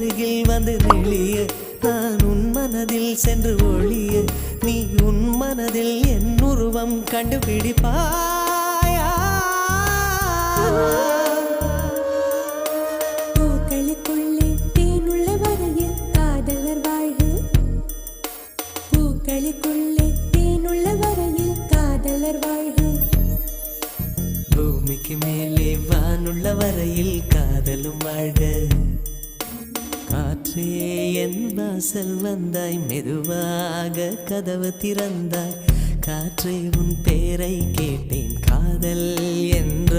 அருகில் வந்து நெளிய நான் உன் மனதில் சென்று ஒளிய நீ உன் மனதில் என் உருவம் கண்டுபிடிப்பாயா பூக்களுக்குள்ளே தேனுள்ள வரையில் காதலர் வாழ்க பூக்களுக்குள்ளே தேனுள்ள வரையில் காதலர் வாழ்க பூமிக்கு மேலே வானுள்ள வரையில் காதலும் வாழ்க காற்றே என் வாசல் வந்தாய் மெதுவாக கதவு திறந்தாய் காற்றே உன் பேரை கேட்டேன் காதல் என்ற